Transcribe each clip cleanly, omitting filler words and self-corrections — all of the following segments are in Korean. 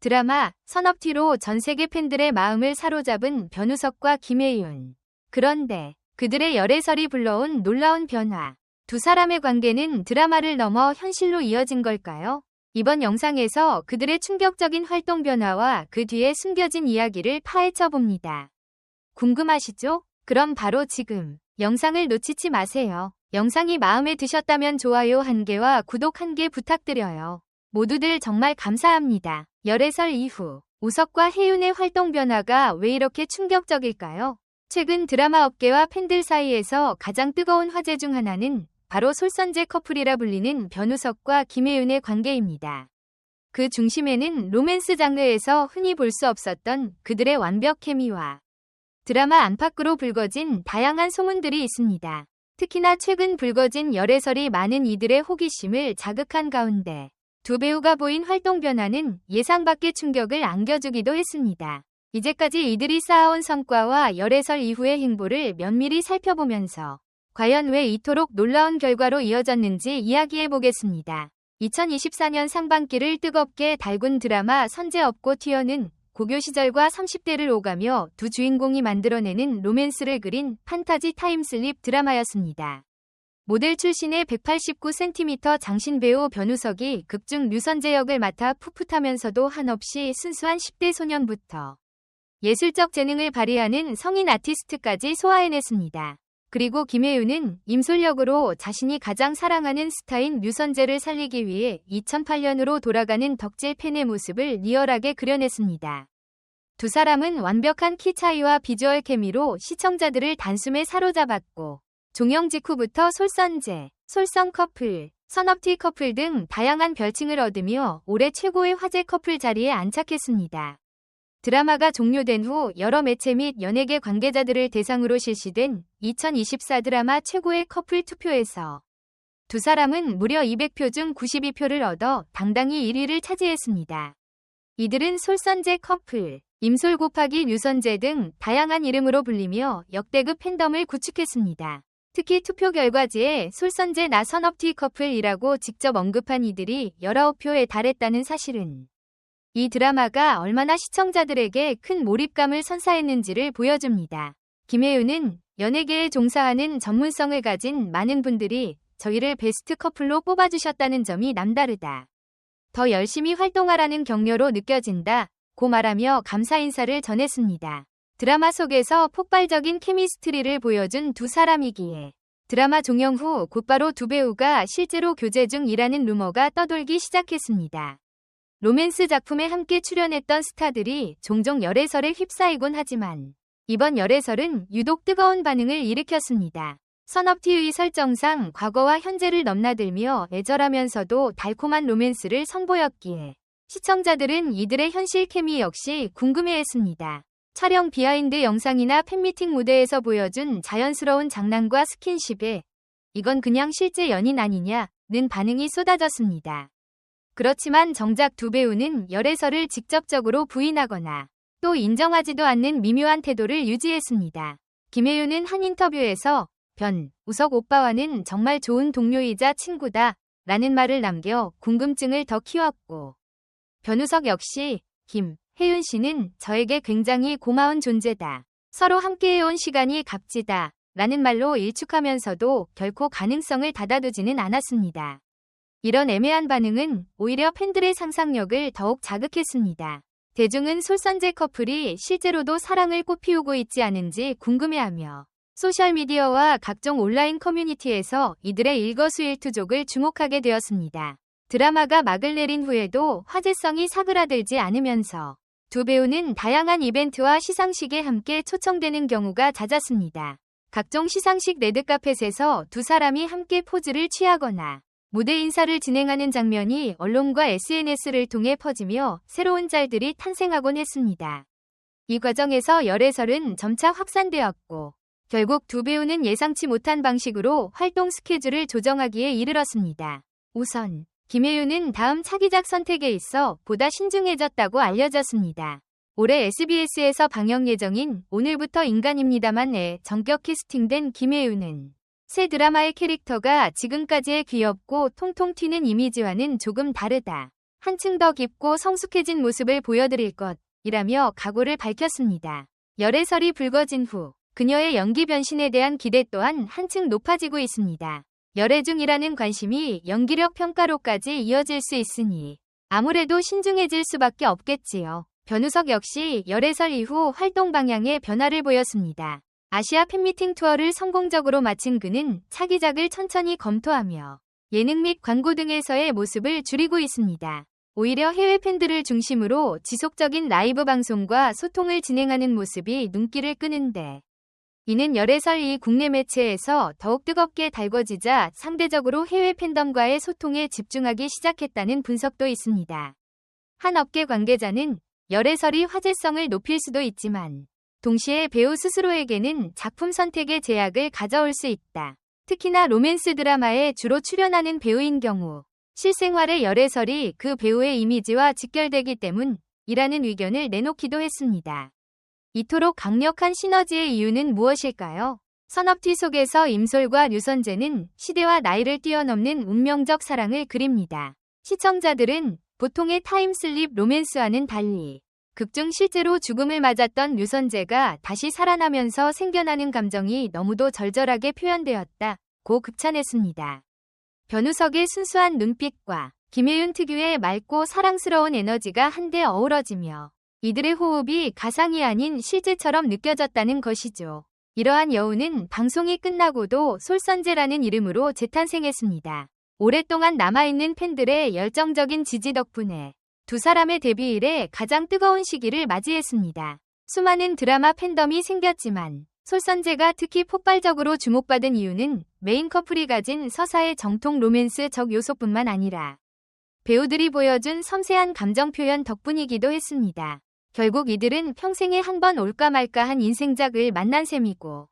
드라마 선업티로 전 세계 팬들의 마음을 사로잡은 변우석과 김혜윤. 그런데 그들의 열애설이 불러온 놀라운 변화. 두 사람의 관계는 드라마를 넘어 현실로 이어진 걸까요? 이번 영상에서 그들의 충격적인 활동 변화와 그 뒤에 숨겨진 이야기를 파헤쳐 봅니다. 궁금하시죠? 그럼 바로 지금 영상을 놓치지 마세요. 영상이 마음에 드셨다면 좋아요 1개와 구독 1개 부탁드려요. 모두들 정말 감사합니다. 열애설 이후 우석과 혜윤의 활동 변화가 왜 이렇게 충격적일까요? 최근 드라마 업계와 팬들 사이에서 가장 뜨거운 화제 중 하나는 바로 솔선제 커플이라 불리는 변우석과 김혜윤의 관계입니다. 그 중심에는 로맨스 장르에서 흔히 볼 수 없었던 그들의 완벽 케미와 드라마 안팎으로 불거진 다양한 소문들이 있습니다. 특히나 최근 불거진 열애설이 많은 이들의 호기심을 자극한 가운데 두 배우가 보인 활동 변화는 예상 밖의 충격을 안겨주기도 했습니다. 이제까지 이들이 쌓아온 성과와 열애설 이후의 행보를 면밀히 살펴보면서 과연 왜 이토록 놀라운 결과로 이어졌는지 이야기해보겠습니다. 2024년 상반기를 뜨겁게 달군 드라마 선제 업고 튀어는 고교 시절과 30대를 오가며 두 주인공이 만들어내는 로맨스를 그린 판타지 타임슬립 드라마였습니다. 모델 출신의 189cm 장신 배우 변우석이 극중 류선재 역을 맡아 풋풋하면서도 한없이 순수한 10대 소년부터 예술적 재능을 발휘하는 성인 아티스트까지 소화해냈습니다. 그리고 김혜윤은 임솔 역으로 자신이 가장 사랑하는 스타인 류선재를 살리기 위해 2008년으로 돌아가는 덕질 팬의 모습을 리얼하게 그려냈습니다. 두 사람은 완벽한 키 차이와 비주얼 케미로 시청자들을 단숨에 사로잡았고 종영 직후부터 솔선제, 솔선 커플, 선업티 커플 등 다양한 별칭을 얻으며 올해 최고의 화제 커플 자리에 안착했습니다. 드라마가 종료된 후 여러 매체 및 연예계 관계자들을 대상으로 실시된 2024 드라마 최고의 커플 투표에서 두 사람은 무려 200표 중 92표를 얻어 당당히 1위를 차지했습니다. 이들은 솔선제 커플, 임솔 곱하기 류선재 등 다양한 이름으로 불리며 역대급 팬덤을 구축했습니다. 특히 투표 결과지에 솔선제 나 선업티 커플이라고 직접 언급한 이들이 19표에 달했다는 사실은 이 드라마가 얼마나 시청자들에게 큰 몰입감을 선사했는지를 보여줍니다. 김혜윤은 연예계에 종사하는 전문성을 가진 많은 분들이 저희를 베스트 커플로 뽑아주셨다는 점이 남다르다. 더 열심히 활동하라는 격려로 느껴진다. 고 말하며 감사 인사를 전했습니다. 드라마 속에서 폭발적인 케미스트리를 보여준 두 사람이기에 드라마 종영 후 곧바로 두 배우가 실제로 교제 중이라는 루머가 떠돌기 시작했습니다. 로맨스 작품에 함께 출연했던 스타들이 종종 열애설에 휩싸이곤 하지만 이번 열애설은 유독 뜨거운 반응을 일으켰습니다. 선업티의 설정상 과거와 현재를 넘나들며 애절하면서도 달콤한 로맨스를 선보였기에 시청자들은 이들의 현실 케미 역시 궁금해했습니다. 촬영 비하인드 영상이나 팬미팅 무대에서 보여준 자연스러운 장난과 스킨십에 이건 그냥 실제 연인 아니냐는 반응이 쏟아졌습니다. 그렇지만 정작 두 배우는 열애설을 직접적으로 부인하거나 또 인정하지도 않는 미묘한 태도를 유지했습니다. 김혜윤은 한 인터뷰에서 우석 오빠와는 정말 좋은 동료이자 친구다 라는 말을 남겨 궁금증을 더 키웠고 변우석 역시 혜윤 씨는 저에게 굉장히 고마운 존재다. 서로 함께해온 시간이 값지다 라는 말로 일축하면서도 결코 가능성을 닫아두지는 않았습니다. 이런 애매한 반응은 오히려 팬들의 상상력을 더욱 자극했습니다. 대중은 솔선제 커플이 실제로도 사랑을 꽃피우고 있지 않은지 궁금해하며 소셜미디어와 각종 온라인 커뮤니티에서 이들의 일거수일투족을 주목하게 되었습니다. 드라마가 막을 내린 후에도 화제성이 사그라들지 않으면서 두 배우는 다양한 이벤트와 시상식에 함께 초청되는 경우가 잦았습니다. 각종 시상식 레드카펫에서 두 사람이 함께 포즈를 취하거나 무대 인사를 진행하는 장면이 언론과 SNS를 통해 퍼지며 새로운 짤들이 탄생하곤 했습니다. 이 과정에서 열애설은 점차 확산되었고 결국 두 배우는 예상치 못한 방식으로 활동 스케줄을 조정하기에 이르렀습니다. 우선 김혜윤은 다음 차기작 선택에 있어 보다 신중해졌다고 알려졌습니다. 올해 SBS에서 방영 예정인 오늘부터 인간입니다만에 전격 캐스팅된 김혜윤은 새 드라마의 캐릭터가 지금까지의 귀엽고 통통 튀는 이미지와는 조금 다르다. 한층 더 깊고 성숙해진 모습을 보여드릴 것이라며 각오를 밝혔습니다. 열애설이 불거진 후 그녀의 연기 변신에 대한 기대 또한 한층 높아지고 있습니다. 열애중이라는 관심이 연기력 평가로까지 이어질 수 있으니 아무래도 신중해질 수밖에 없겠지요. 변우석 역시 열애설 이후 활동 방향에 변화를 보였습니다. 아시아 팬미팅 투어를 성공적으로 마친 그는 차기작을 천천히 검토하며 예능 및 광고 등에서의 모습을 줄이고 있습니다. 오히려 해외 팬들을 중심으로 지속적인 라이브 방송과 소통을 진행하는 모습이 눈길을 끄는데 이는 열애설 이 국내 매체에서 더욱 뜨겁게 달궈지자 상대적으로 해외 팬덤과의 소통에 집중하기 시작했다는 분석도 있습니다. 한 업계 관계자는 열애설이 화제성을 높일 수도 있지만 동시에 배우 스스로에게는 작품 선택의 제약을 가져올 수 있다. 특히나 로맨스 드라마에 주로 출연하는 배우인 경우 실생활의 열애설이 그 배우의 이미지와 직결되기 때문이라는 의견을 내놓기도 했습니다. 이토록 강력한 시너지의 이유는 무엇일까요? 선업티 속에서 임솔과 류선재는 시대와 나이를 뛰어넘는 운명적 사랑을 그립니다. 시청자들은 보통의 타임슬립 로맨스와는 달리 극중 실제로 죽음을 맞았던 류선재가 다시 살아나면서 생겨나는 감정이 너무도 절절하게 표현되었다고 극찬했습니다. 변우석의 순수한 눈빛과 김혜윤 특유의 맑고 사랑스러운 에너지가 한데 어우러지며 이들의 호흡이 가상이 아닌 실제처럼 느껴졌다는 것이죠. 이러한 여우는 방송이 끝나고도 솔선재라는 이름으로 재탄생했습니다. 오랫동안 남아있는 팬들의 열정적인 지지 덕분에 두 사람의 데뷔 이래 가장 뜨거운 시기를 맞이했습니다. 수많은 드라마 팬덤이 생겼지만 솔선재가 특히 폭발적으로 주목받은 이유는 메인 커플이 가진 서사의 정통 로맨스적 요소뿐만 아니라 배우들이 보여준 섬세한 감정 표현 덕분이기도 했습니다. 결국 이들은 평생에 한 번 올까 말까한 인생작을 만난 셈이고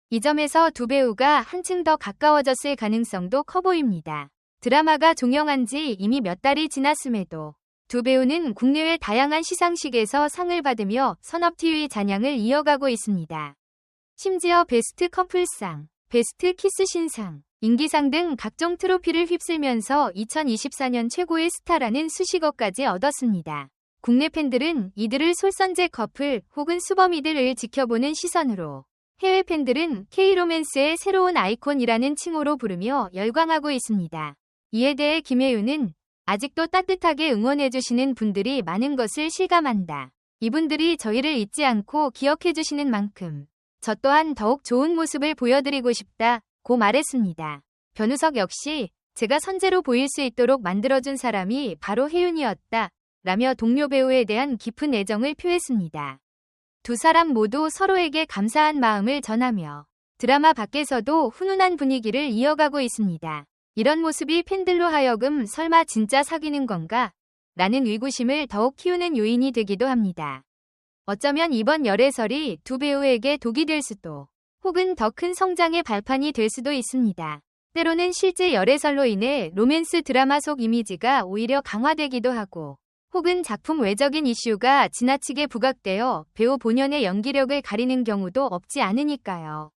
이 점에서 두 배우가 한층 더 가까워졌을 가능성도 커 보입니다. 드라마가 종영한 지 이미 몇 달이 지났음에도 두 배우는 국내외 다양한 시상식에서 상을 받으며 선업TV 잔향을 이어가고 있습니다. 심지어 베스트 커플상, 베스트 키스 신상, 인기상 등 각종 트로피를 휩쓸면서 2024년 최고의 스타라는 수식어까지 얻었습니다. 국내 팬들은 이들을 솔선제 커플 혹은 수범이들을 지켜보는 시선으로 해외 팬들은 K로맨스의 새로운 아이콘이라는 칭호로 부르며 열광하고 있습니다. 이에 대해 김혜윤은 아직도 따뜻하게 응원해주시는 분들이 많은 것을 실감한다. 이분들이 저희를 잊지 않고 기억해주시는 만큼 저 또한 더욱 좋은 모습을 보여드리고 싶다고 말했습니다. 변우석 역시 제가 선제로 보일 수 있도록 만들어준 사람이 바로 혜윤이었다 라며 동료 배우에 대한 깊은 애정을 표했습니다. 두 사람 모두 서로에게 감사한 마음을 전하며 드라마 밖에서도 훈훈한 분위기를 이어가고 있습니다. 이런 모습이 팬들로 하여금 설마 진짜 사귀는 건가? 라는 의구심을 더욱 키우는 요인이 되기도 합니다. 어쩌면 이번 열애설이 두 배우에게 독이 될 수도 혹은 더 큰 성장의 발판이 될 수도 있습니다. 때로는 실제 열애설로 인해 로맨스 드라마 속 이미지가 오히려 강화되기도 하고 혹은 작품 외적인 이슈가 지나치게 부각되어 배우 본연의 연기력을 가리는 경우도 없지 않으니까요.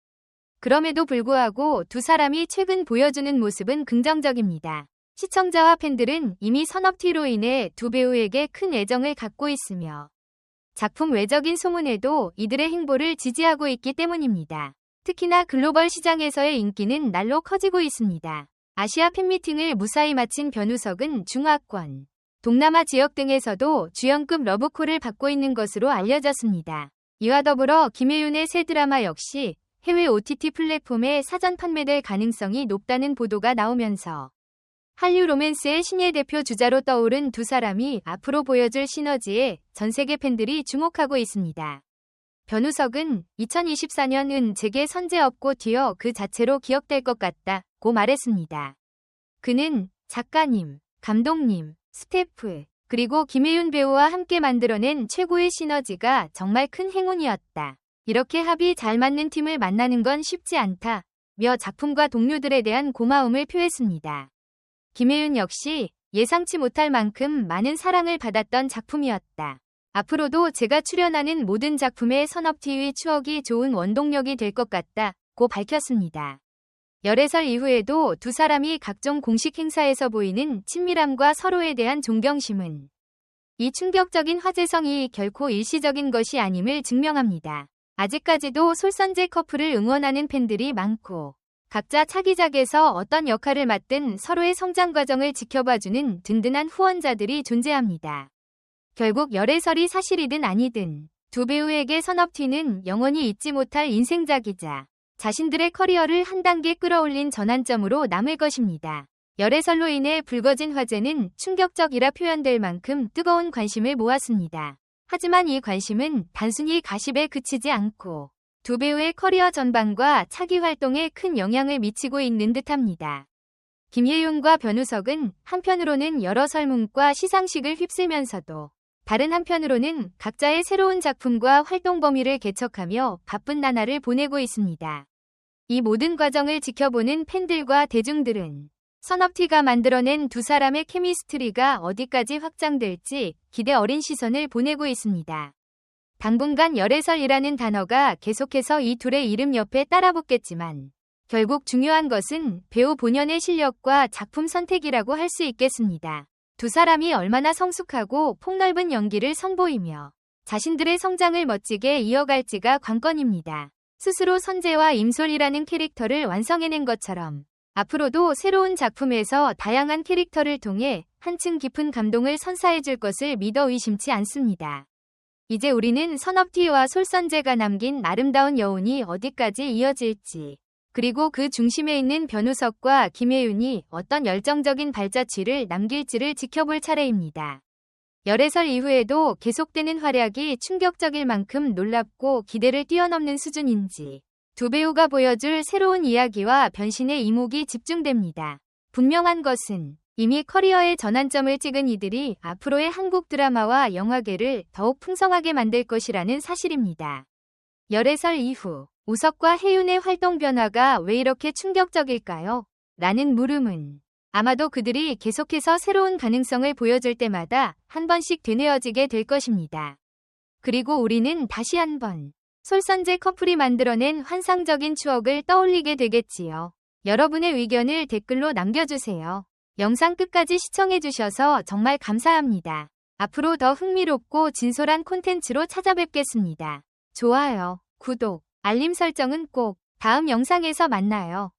그럼에도 불구하고 두 사람이 최근 보여주는 모습은 긍정적입니다. 시청자와 팬들은 이미 선업티로 인해 두 배우에게 큰 애정을 갖고 있으며 작품 외적인 소문에도 이들의 행보를 지지하고 있기 때문입니다. 특히나 글로벌 시장에서의 인기는 날로 커지고 있습니다. 아시아 팬미팅을 무사히 마친 변우석은 중화권, 동남아 지역 등에서도 주연급 러브콜을 받고 있는 것으로 알려졌습니다. 이와 더불어 김혜윤의 새 드라마 역시 해외 OTT 플랫폼에 사전 판매될 가능성이 높다는 보도가 나오면서 한류 로맨스의 신예 대표 주자로 떠오른 두 사람이 앞으로 보여줄 시너지에 전 세계 팬들이 주목하고 있습니다. 변우석은 2024년은 제게 선제 없고 뒤어 그 자체로 기억될 것 같다고 말했습니다. 그는 작가님, 감독님, 스태프, 그리고 김혜윤 배우와 함께 만들어낸 최고의 시너지가 정말 큰 행운이었다. 이렇게 합이 잘 맞는 팀을 만나는 건 쉽지 않다며 작품과 동료들에 대한 고마움을 표했습니다. 김혜윤 역시 예상치 못할 만큼 많은 사랑을 받았던 작품이었다. 앞으로도 제가 출연하는 모든 작품의 선업TV 추억이 좋은 원동력이 될 것 같다고 밝혔습니다. 열애설 이후에도 두 사람이 각종 공식 행사에서 보이는 친밀함과 서로에 대한 존경심은 이 충격적인 화제성이 결코 일시적인 것이 아님을 증명합니다. 아직까지도 솔선제 커플을 응원하는 팬들이 많고 각자 차기작에서 어떤 역할을 맡든 서로의 성장 과정을 지켜봐주는 든든한 후원자들이 존재합니다. 결국 열애설이 사실이든 아니든 두 배우에게 선업티는 영원히 잊지 못할 인생작이자 자신들의 커리어를 한 단계 끌어올린 전환점으로 남을 것입니다. 열애설로 인해 불거진 화제는 충격적이라 표현될 만큼 뜨거운 관심을 모았습니다. 하지만 이 관심은 단순히 가십에 그치지 않고 두 배우의 커리어 전반과 차기 활동에 큰 영향을 미치고 있는 듯합니다. 김예윤과 변우석은 한편으로는 여러 설문과 시상식을 휩쓸면서도 다른 한편으로는 각자의 새로운 작품과 활동 범위를 개척하며 바쁜 나날을 보내고 있습니다. 이 모든 과정을 지켜보는 팬들과 대중들은 선업티가 만들어낸 두 사람의 케미스트리가 어디까지 확장될지 기대 어린 시선을 보내고 있습니다. 당분간 열애설이라는 단어가 계속해서 이 둘의 이름 옆에 따라붙겠지만 결국 중요한 것은 배우 본연의 실력과 작품 선택이라고 할 수 있겠습니다. 두 사람이 얼마나 성숙하고 폭넓은 연기를 선보이며 자신들의 성장을 멋지게 이어갈지가 관건입니다. 스스로 선재와 임솔이라는 캐릭터를 완성해낸 것처럼 앞으로도 새로운 작품에서 다양한 캐릭터를 통해 한층 깊은 감동을 선사해줄 것을 믿어 의심치 않습니다. 이제 우리는 선업티와 솔선재가 남긴 아름다운 여운이 어디까지 이어질지, 그리고 그 중심에 있는 변우석과 김혜윤이 어떤 열정적인 발자취를 남길지를 지켜볼 차례입니다. 열애설 이후에도 계속되는 활약이 충격적일 만큼 놀랍고 기대를 뛰어넘는 수준인지 두 배우가 보여줄 새로운 이야기와 변신의 이목이 집중됩니다. 분명한 것은 이미 커리어의 전환점을 찍은 이들이 앞으로의 한국 드라마와 영화계를 더욱 풍성하게 만들 것이라는 사실입니다. 열애설 이후 우석과 혜윤의 활동 변화가 왜 이렇게 충격적일까요? 라는 물음은 아마도 그들이 계속해서 새로운 가능성을 보여줄 때마다 한 번씩 되뇌어지게 될 것입니다. 그리고 우리는 다시 한번 솔선제 커플이 만들어낸 환상적인 추억을 떠올리게 되겠지요. 여러분의 의견을 댓글로 남겨주세요. 영상 끝까지 시청해주셔서 정말 감사합니다. 앞으로 더 흥미롭고 진솔한 콘텐츠로 찾아뵙겠습니다. 좋아요, 구독, 알림 설정은 꼭 다음 영상에서 만나요.